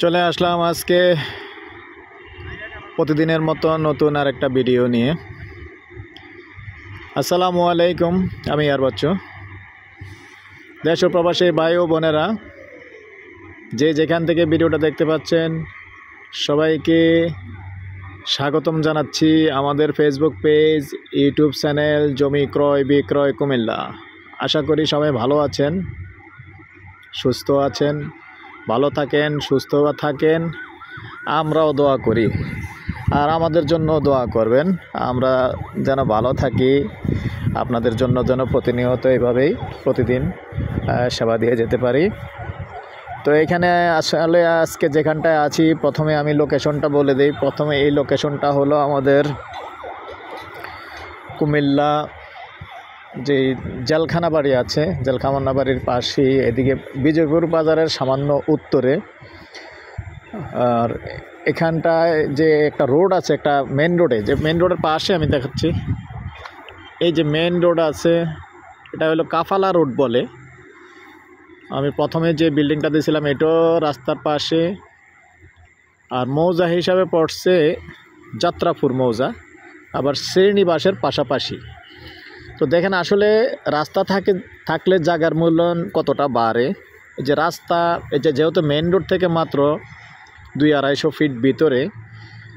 চলে আসলাম আজকে প্রতিদিনের মতো নতুন আর একটা ভিডিও নিয়ে। আসসালামু আলাইকুম, আমি আর বাচ্চু। দেশ ও প্রবাসী ভাই ও বোনেরা যে যেখান থেকে ভিডিওটা দেখতে পাচ্ছেন সবাইকে স্বাগতম জানাচ্ছি আমাদের ফেসবুক পেজ, ইউটিউব চ্যানেল জমি ক্রয় বিক্রয় কুমিল্লা। আশা করি সবাই ভালো আছেন, সুস্থ আছেন। ভালো থাকেন, সুস্থ থাকেন, আমরাও দোয়া করি আর আমাদের জন্য দোয়া করবেন। আমরা যেন ভালো থাকি, আপনাদের জন্য যেন প্রতিনিয়ত এইভাবেই প্রতিদিন সেবা দিয়ে যেতে পারি। তো এখানে আসলে আজকে যেখানটায় আছি, প্রথমে আমি লোকেশনটা বলে দিই। প্রথমে এই লোকেশনটা হলো আমাদের কুমিল্লা যে জেলখানা বাড়ি আছে, জেলখানা বাড়ির পাশেই, এদিকে বিজয়পুর বাজারের সামান্য উত্তরে। আর এখানটায় যে একটা রোড আছে, একটা মেন রোডে, যে মেন রোডের পাশে আমি দেখাচ্ছি, এই যে মেন রোড আছে, এটা হলো কাফালা রোড বলে। আমি প্রথমে যে বিল্ডিংটা দিয়েছিলাম এটাও রাস্তার পাশে। আর মৌজা হিসাবে পড়ছে যাত্রাপুর মৌজা, আবার শ্রীনিবাসের পাশাপাশি। তো দেখেন আসলে রাস্তা থাকলে জায়গার মূল্যায়ন কতটা বাড়ে। এই যে রাস্তা, এই যে যেহেতু মেন রোড থেকে মাত্র 200-250 ফিট ভিতরে,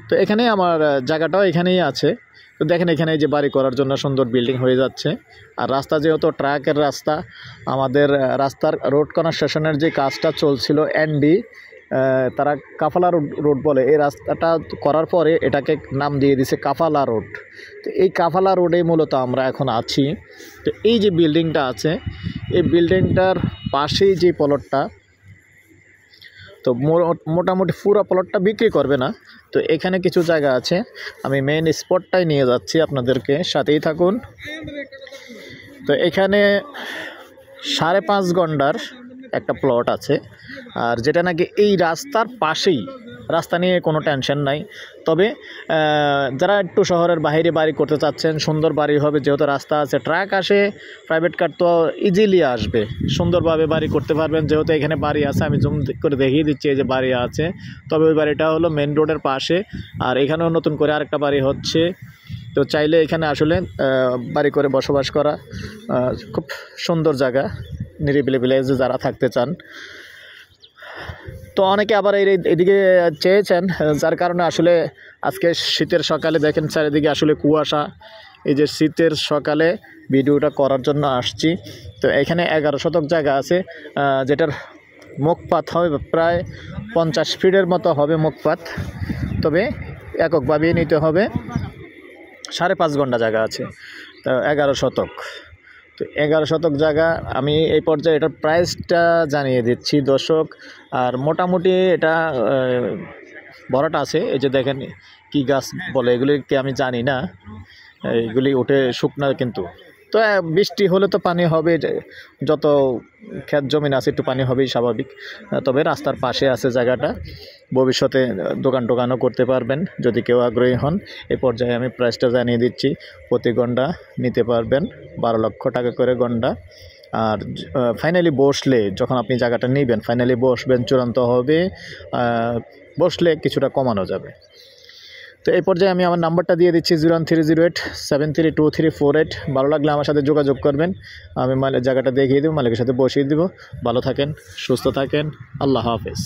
তো এখানে আমার জায়গাটাও এখানেই আছে। তো দেখেন এখানে এই যে বাড়ি করার জন্য সুন্দর বিল্ডিং হয়ে যাচ্ছে। আর রাস্তা যেহেতু ট্রাকের রাস্তা, আমাদের রাস্তার রোড কনস্ট্রাকশনের যে কাজটা চলছিল এনডি, তারা কাফালা রোড বলে এই রাস্তাটা করার পরে এটাকে নাম দিয়ে দিছে কাফালা রোড। তো এই কাফালা রোডে মূলত আমরা এখন আছি। তো এই যে বিল্ডিংটা আছে, এই বিল্ডিংটার পাশেই যে প্লটটা, তো মোটামুটি পুরো প্লটটা বিক্রি করবে না। তো এখানে কিছু জায়গা আছে, আমি মেইন স্পটটাই নিয়ে যাচ্ছি আপনাদেরকে, সাথেই থাকুন। তো এখানে 5.5 ঘন্টার একটা প্লট আছে, আর যেটা নাকি এই রাস্তার পাশেই, রাস্তা নিয়ে কোনো টেনশন নাই। তবে যারা একটু শহরের বাইরে বাড়ি করতে চাচ্ছেন, সুন্দর বাড়ি হবে, যেহেতু রাস্তা আছে, ট্রাক আসে, প্রাইভেট কার তো ইজিলি আসবে, সুন্দরভাবে বাড়ি করতে পারবেন। যেহেতু এখানে বাড়ি আছে, আমি জুম করে দেখিয়ে দিচ্ছি এই যে বাড়ি আছে। তবে ওই বাড়িটা হলো মেন রোডের পাশে, আর এখানেও নতুন করে আরেকটা বাড়ি হচ্ছে। তো চাইলে এখানে আসলে বাড়ি করে বসবাস করা খুব সুন্দর জায়গা, নিরিবিলি ভিলেজে যারা থাকতে চান। তো অনেকে আবার এদিকে চেয়েছেন, যার কারণে আসলে আজকে শীতের সকালে দেখেন চারিদিকে আসলে কুয়াশা। এই যে শীতের সকালে ভিডিওটা করার জন্য আসছি। তো এখানে 11 শতক জায়গা আছে, যেটার মুখপাত হবে প্রায় 50 ফিটের মতো হবে মুখপাত। তবে এককভাবেই নিতে হবে। 5.5 ঘন্টা জায়গা আছে, তো 11 শতক। তো 11 শতক জায়গা, আমি এই পর্যায়ে এটার প্রাইসটা জানিয়ে দিচ্ছি দর্শক। আর মোটামুটি এটা ভরাট আছে। এই যে দেখেন কি গাছ বলে এগুলিকে আমি জানি না, এইগুলি ওঠে শুকনা, কিন্তু তো বৃষ্টি হলে তো পানি হবে, যত ক্ষেত জমিন আছে একটু পানি হবেই স্বাভাবিক। তবে রাস্তার পাশে আছে জায়গাটা, ভবিষ্যতে দোকানও করতে পারবেন যদি কেউ আগ্রহী হন। এই পর্যায়ে আমি প্রাইসটা জানিয়ে দিচ্ছি। প্রতি গন্ডা নিতে পারবেন 12 লক্ষ টাকা করে গন্ডা। আর ফাইনালি বসলে, যখন আপনি জায়গাটা নেবেন, ফাইনালি বসবেন, চূড়ান্ত হবে, বসলে কিছুটা কমানো যাবে। তো এই পর্যায়ে আমি আমার নাম্বারটা দিয়ে দিচ্ছি 03087323348। ভালো লাগলে আমার সাথে যোগাযোগ করবেন, আমি জায়গাটা দেখিয়ে দেবো, মালিকের সাথে বসিয়ে দেবো। ভালো থাকেন, সুস্থ থাকেন, আল্লাহ হাফেজ।